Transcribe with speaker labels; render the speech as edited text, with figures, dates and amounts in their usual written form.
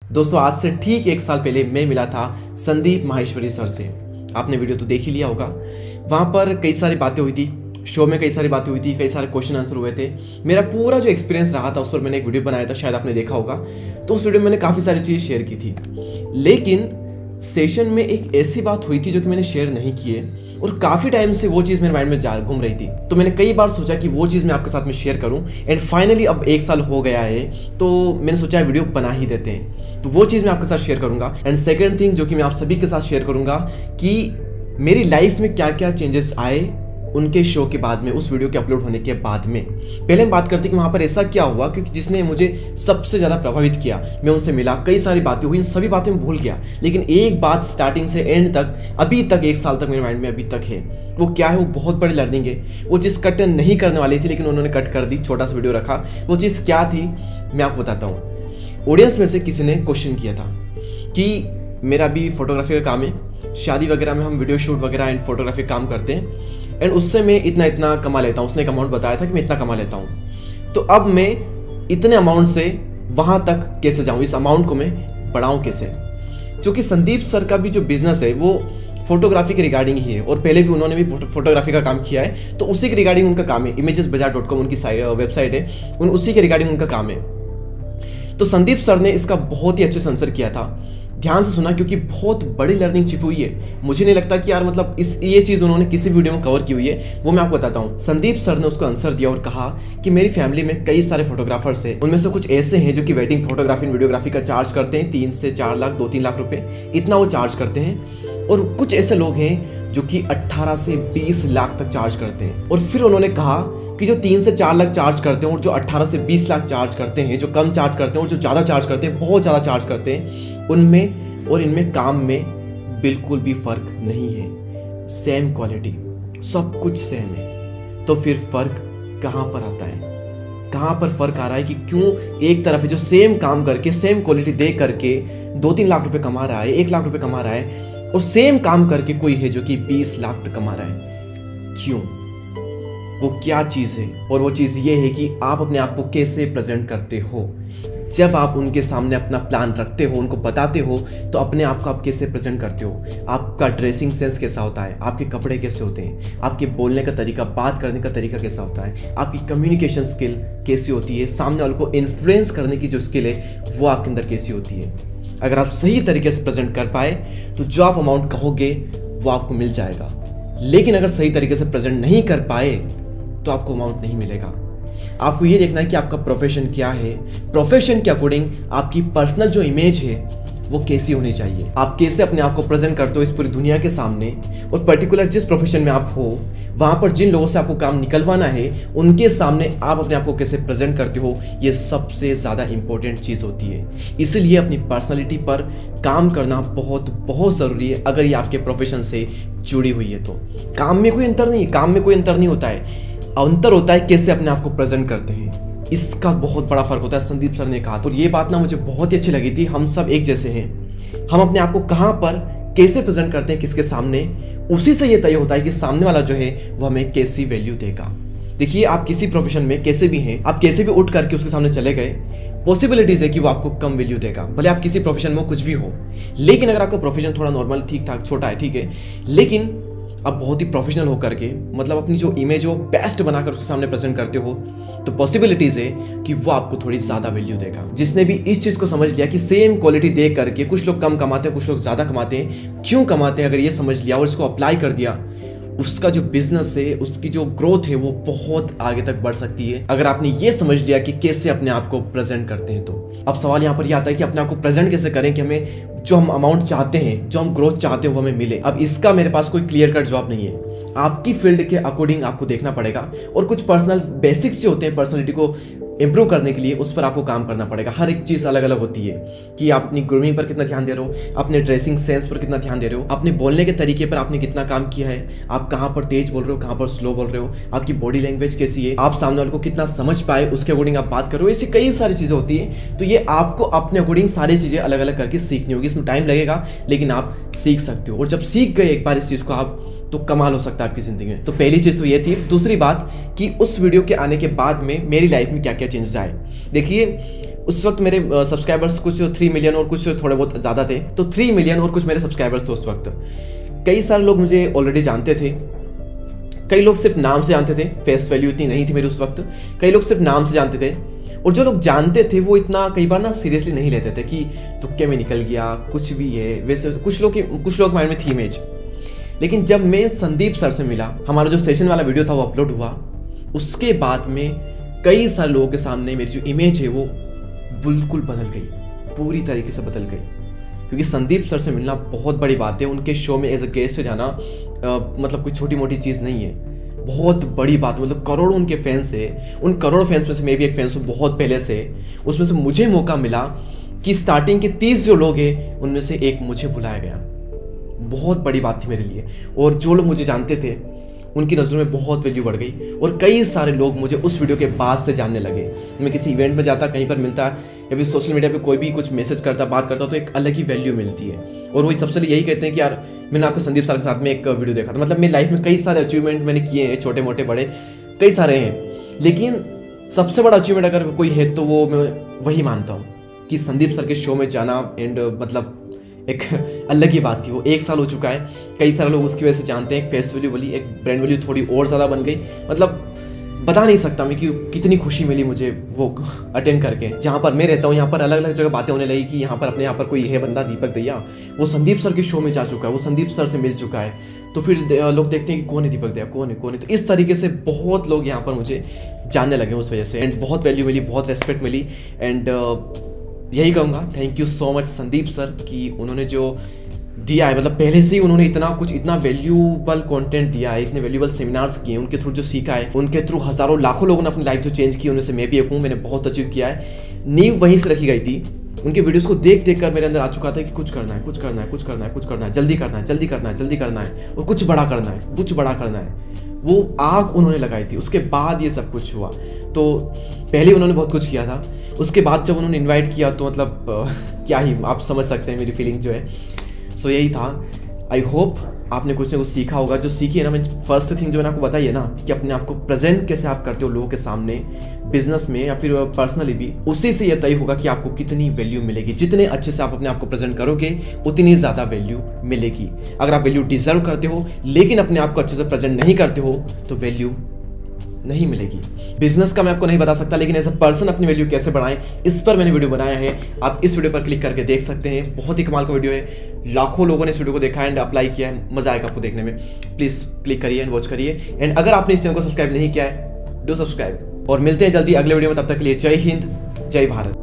Speaker 1: दोस्तों आज से ठीक 1 साल पहले मैं मिला था संदीप माहेश्वरी सर से। आपने वीडियो तो देख ही लिया होगा। वहाँ पर कई सारी बातें हुई थी, शो में कई सारी बातें हुई थी, कई सारे क्वेश्चन आंसर हुए थे। मेरा पूरा जो एक्सपीरियंस रहा था उस पर मैंने एक वीडियो बनाया था, शायद आपने देखा होगा। तो उस वीडियो में मैंने काफ़ी सारी चीज़ शेयर की थी, लेकिन सेशन में एक ऐसी बात हुई थी जो कि मैंने शेयर नहीं की है और काफ़ी टाइम से वो चीज़ मेरे माइंड में घूम रही थी। तो मैंने कई बार सोचा कि वो चीज़ मैं आपके साथ में शेयर करूं एंड फाइनली अब 1 साल हो गया है तो मैंने सोचा वीडियो बना ही देते हैं। तो वो चीज़ मैं आपके साथ शेयर करूंगा। एंड सेकेंड थिंग जो कि मैं आप सभी के साथ शेयर करूंगा कि मेरी लाइफ में क्या क्या चेंजेस आए उनके शो के बाद में, उस वीडियो के अपलोड होने के बाद में। पहले हम बात करते हैं कि वहाँ पर ऐसा क्या हुआ क्योंकि जिसने मुझे सबसे ज़्यादा प्रभावित किया। मैं उनसे मिला, कई सारी बातें हुई, इन सभी बातें मैं भूल गया, लेकिन एक बात स्टार्टिंग से एंड तक अभी तक 1 साल तक मेरे माइंड में अभी तक है। वो क्या है? वो बहुत बड़ी लर्निंग है। वो चीज़ कट नहीं करने वाली थी लेकिन उन्होंने कट कर दी, छोटा सा वीडियो रखा। वो चीज़ क्या थी मैं आपको बताता हूँ। ऑडियंस में से किसी ने क्वेश्चन किया था कि मेरा भी फोटोग्राफी का काम है, शादी वगैरह में हम वीडियो शूट वगैरह एंड फोटोग्राफी काम करते हैं एंड उससे मैं इतना कमा लेता हूँ। उसने एक अमाउंट बताया था कि मैं इतना कमा लेता हूँ, तो अब मैं इतने अमाउंट से वहाँ तक कैसे जाऊँ, इस अमाउंट को मैं बढ़ाऊँ कैसे? क्योंकि संदीप सर का भी जो बिजनेस है वो फोटोग्राफी के रिगार्डिंग ही है और पहले भी उन्होंने भी फोटोग्राफी का काम किया है, तो उसी के रिगार्डिंग उनका काम है। imagesbazaar.com उनकी वेबसाइट है, उसी के रिगार्डिंग उनका काम है। तो संदीप सर ने इसका बहुत ही अच्छे से आंसर किया था। ध्यान से सुना क्योंकि बहुत बड़ी लर्निंग छिपी हुई है। मुझे नहीं लगता कि यार मतलब ये चीज़ उन्होंने किसी वीडियो में कवर की हुई है, वो मैं आपको बताता हूँ। संदीप सर ने उसको आंसर दिया और कहा कि मेरी फैमिली में कई सारे फोटोग्राफर्स हैं, उनमें से कुछ ऐसे हैं जो कि वेडिंग फोटोग्राफी एंड वीडियोग्राफी का चार्ज करते हैं 3 से 4 लाख, 2-3 लाख रुपए, इतना वो चार्ज करते हैं। और कुछ ऐसे लोग हैं जो कि 18 से 20 लाख तक चार्ज करते हैं। और फिर उन्होंने कहा कि जो 3 से 4 लाख चार्ज करते हैं और जो 18 से 20 लाख चार्ज करते हैं, जो कम चार्ज करते हैं और जो ज़्यादा चार्ज करते हैं, बहुत ज़्यादा चार्ज करते हैं, उनमें और इनमें काम में बिल्कुल भी फर्क नहीं है। सेम क्वालिटी, सब कुछ सेम है। तो फिर फर्क कहाँ पर आता है? कहाँ पर फर्क आ रहा है कि क्यों एक तरफ है जो सेम काम करके, सेम क्वालिटी दे करके 2-3 लाख रुपए कमा रहा है, 1 लाख रुपए कमा रहा है, और सेम काम करके कोई है जो कि 20 लाख तक कमा रहा है? क्यों? वो क्या चीज़ है? और वो चीज़ ये है कि आप अपने आप को कैसे प्रेजेंट करते हो। जब आप उनके सामने अपना प्लान रखते हो, उनको बताते हो, तो अपने आप को आप कैसे प्रेजेंट करते हो। आपका ड्रेसिंग सेंस कैसा होता है, आपके कपड़े कैसे होते हैं, आपके बोलने का तरीका, बात करने का तरीका कैसा होता है, आपकी कम्युनिकेशन स्किल कैसी होती है, सामने वाले को इन्फ्लुएंस करने की जो स्किल है वो आपके अंदर कैसी होती है। अगर आप सही तरीके से प्रेजेंट कर पाए तो जो आप अमाउंट कहोगे वो आपको मिल जाएगा। लेकिन अगर सही तरीके से प्रेजेंट नहीं कर पाए तो आपको अमाउंट नहीं मिलेगा। आपको ये देखना है कि आपका प्रोफेशन क्या है, प्रोफेशन के अकॉर्डिंग आपकी पर्सनल जो इमेज है वो कैसी होनी चाहिए, आप कैसे अपने आप को प्रेजेंट करते हो इस पूरी दुनिया के सामने, और पर्टिकुलर जिस प्रोफेशन में आप हो वहाँ पर जिन लोगों से आपको काम निकलवाना है उनके सामने आप अपने आप को कैसे प्रेजेंट करते हो, ये सबसे ज़्यादा इंपॉर्टेंट चीज़ होती है। इसीलिए अपनी पर्सनैलिटी पर काम करना बहुत बहुत ज़रूरी है अगर ये आपके प्रोफेशन से जुड़ी हुई है। तो काम में कोई अंतर नहीं है, काम में कोई अंतर नहीं होता है, अंतर होता है कैसे अपने आप को प्रेजेंट करते हैं, इसका बहुत बड़ा फर्क होता है। संदीप सर ने कहा, तो ये बात ना मुझे बहुत ही अच्छी लगी थी। हम सब एक जैसे हैं, हम अपने आप को कहाँ पर कैसे प्रेजेंट करते हैं किसके सामने, उसी से ये तय होता है कि सामने वाला जो है वो हमें कैसी वैल्यू देगा। देखिए आप किसी प्रोफेशन में कैसे भी हैं, आप कैसे भी उठ करके उसके सामने चले गए, पॉसिबिलिटीज है कि वो आपको कम वैल्यू देगा, भले आप किसी प्रोफेशन में कुछ भी हो। लेकिन अगर आपका प्रोफेशन थोड़ा नॉर्मल, ठीक ठाक, छोटा है, ठीक है, लेकिन आप बहुत ही प्रोफेशनल होकर के मतलब अपनी जो इमेज है वो बेस्ट बनाकर उसके सामने प्रेजेंट करते हो, तो पॉसिबिलिटीज है कि वो आपको थोड़ी ज़्यादा वैल्यू देगा। जिसने भी इस चीज़ को समझ लिया कि सेम क्वालिटी दे करके कुछ लोग कम कमाते हैं, कुछ लोग ज़्यादा कमाते हैं, क्यों कमाते हैं, अगर ये समझ लिया और इसको अप्लाई कर दिया, उसका जो बिजनेस है, उसकी जो ग्रोथ है वो बहुत आगे तक बढ़ सकती है। अगर आपने ये समझ लिया कि कैसे अपने आप को प्रेजेंट करते हैं। तो अब सवाल यहाँ पर ये आता है कि अपने आप को प्रेजेंट कैसे करें कि हमें जो हम अमाउंट चाहते हैं, जो हम ग्रोथ चाहते हैं वो हमें मिले। अब इसका मेरे पास कोई क्लियर कट जवाब नहीं है। आपकी फील्ड के अकॉर्डिंग आपको देखना पड़ेगा और कुछ पर्सनल बेसिक्स जो होते हैं पर्सनैलिटी को इंप्रूव करने के लिए, उस पर आपको काम करना पड़ेगा। हर एक चीज़ अलग अलग होती है कि आप अपनी ग्रूमिंग पर कितना ध्यान दे रहे हो, अपने ड्रेसिंग सेंस पर कितना ध्यान दे रहे हो, अपने बोलने के तरीके पर आपने कितना काम किया है, आप कहाँ पर तेज बोल रहे हो, कहाँ पर स्लो बोल रहे हो, आपकी बॉडी लैंग्वेज कैसी है, आप सामने वाले को कितना समझ पाए उसके अकॉर्डिंग आप बात कर रहे हो। ऐसी कई सारी चीज़ें होती है। तो ये आपको अपने अकॉर्डिंग सारी चीज़ें अलग अलग करके सीखनी होगी। इसमें टाइम लगेगा लेकिन आप सीख सकते हो, और जब सीख गए एक बार इस चीज़ को आप, तो कमाल हो सकता है आपकी ज़िंदगी में। तो पहली चीज़ तो ये थी। दूसरी बात कि उस वीडियो के आने के बाद में मेरी लाइफ में क्या क्या चेंजेस आए। देखिए उस वक्त मेरे सब्सक्राइबर्स कुछ 3 मिलियन और कुछ थोड़े बहुत ज़्यादा थे, तो 3 मिलियन और कुछ मेरे सब्सक्राइबर्स थे उस वक्त। कई सारे लोग मुझे ऑलरेडी जानते थे, कई लोग सिर्फ नाम से जानते थे, फेस वैल्यू इतनी नहीं थी मेरी उस वक्त। कई लोग सिर्फ नाम से जानते थे, और जो लोग जानते थे वो इतना कई बार ना सीरियसली नहीं लेते थे कि तुक्के में निकल गया, कुछ भी है। वैसे कुछ लोग माइंड में थी इमेज। लेकिन जब मैं संदीप सर से मिला, हमारा जो सेशन वाला वीडियो था वो अपलोड हुआ, उसके बाद में कई सारे लोगों के सामने मेरी जो इमेज है वो बिल्कुल बदल गई, पूरी तरीके से बदल गई। क्योंकि संदीप सर से मिलना बहुत बड़ी बात है, उनके शो में एज अ गेस्ट से जाना मतलब कोई छोटी मोटी चीज़ नहीं है, बहुत बड़ी बात। मतलब करोड़ों उनके फैंस है, उन करोड़ों फैंस में से मैं भी एक फैंस हूँ बहुत पहले से। उसमें से मुझे मौका मिला कि स्टार्टिंग के 30 जो लोग हैं उनमें से एक मुझे बुलाया गया, बहुत बड़ी बात थी मेरे लिए। और जो लोग मुझे जानते थे उनकी नज़रों में बहुत वैल्यू बढ़ गई, और कई सारे लोग मुझे उस वीडियो के बाद से जानने लगे। मैं किसी इवेंट में जाता, कहीं पर मिलता, या फिर सोशल मीडिया पे कोई भी कुछ मैसेज करता, बात करता, तो एक अलग ही वैल्यू मिलती है। और वही सबसे यही कहते हैं कि यार मैंने आपको संदीप सर के साथ में एक वीडियो देखा था। मतलब मेरी लाइफ में कई सारे अचीवमेंट मैंने किए हैं, छोटे मोटे बड़े कई सारे हैं, लेकिन सबसे बड़ा अचीवमेंट अगर कोई है तो वो मैं वही मानता हूँ कि संदीप सर के शो में जाना। एंड मतलब एक अलग ही बात थी। वो 1 साल हो चुका है, कई सारे लोग उसकी वजह से जानते हैं, एक फेस वैल्यू वाली, एक ब्रांड वैल्यू थोड़ी और ज़्यादा बन गई। मतलब बता नहीं सकता मैं कि कितनी खुशी मिली मुझे वो अटेंड करके। जहाँ पर मैं रहता हूँ यहाँ पर अलग अलग जगह बातें होने लगी कि यहाँ पर कोई है बंदा दीपक दैया, वो संदीप सर के शो में जा चुका है, वो संदीप सर से मिल चुका है। तो फिर लोग देखते हैं कि कौन है दीपक दैया, कौन है। तो इस तरीके से बहुत लोग यहाँ पर मुझे जानने लगे उस वजह से, एंड बहुत वैल्यू मिली, बहुत रेस्पेक्ट मिली। एंड यही कहूँगा, thank you so much Sandeep sir कि उन्होंने जो दिया है, मतलब पहले से ही उन्होंने इतना वैल्यूबल कंटेंट दिया है, इतने वैल्यूबल सेमिनार्स किए, उनके थ्रू जो सीखा है, उनके थ्रू हज़ारों लाखों लोगों ने अपनी लाइफ जो चेंज की, उनमें से मैं भी एक हूँ। मैंने बहुत अचीव किया है, नींव वहीं से रखी गई थी। उनके वीडियोस को देख देख कर मेरे अंदर आ चुका था कि कुछ करना है, जल्दी करना है, और कुछ बड़ा करना है। वो आग उन्होंने लगाई थी, उसके बाद ये सब कुछ हुआ। तो पहले उन्होंने बहुत कुछ किया था, उसके बाद जब उन्होंने इन्वाइट किया तो मतलब क्या ही, आप समझ सकते हैं मेरी फीलिंग जो है। सो यही था। आई होप आपने कुछ ना कुछ सीखा होगा। जो सीखी है ना, मैं फर्स्ट थिंग जो मैंने आपको बताई है ना कि अपने आप को प्रेजेंट कैसे आप करते हो लोगों के सामने, बिजनेस में या फिर पर्सनली भी, उसी से यह तय होगा कि आपको कितनी वैल्यू मिलेगी। जितने अच्छे से आप अपने आप को प्रेजेंट करोगे उतनी ज़्यादा वैल्यू मिलेगी। अगर आप वैल्यू डिजर्व करते हो लेकिन अपने आप को अच्छे से प्रेजेंट नहीं करते हो तो वैल्यू नहीं मिलेगी। बिजनेस का मैं आपको नहीं बता सकता, लेकिन एज अ पर्सन अपनी वैल्यू कैसे बढ़ाएं, इस पर मैंने वीडियो बनाया है। आप इस वीडियो पर क्लिक करके देख सकते हैं, बहुत ही कमाल का वीडियो है। लाखों लोगों ने इस वीडियो को देखा एंड अप्लाई किया है, मजा आएगा आपको देखने में। प्लीज क्लिक करिए एंड वॉच करिए। एंड अगर आपने इस चैनल को सब्सक्राइब नहीं किया है, डू सब्सक्राइब। और मिलते हैं जल्दी अगले वीडियो में, तब तक के लिए जय हिंद, जय भारत।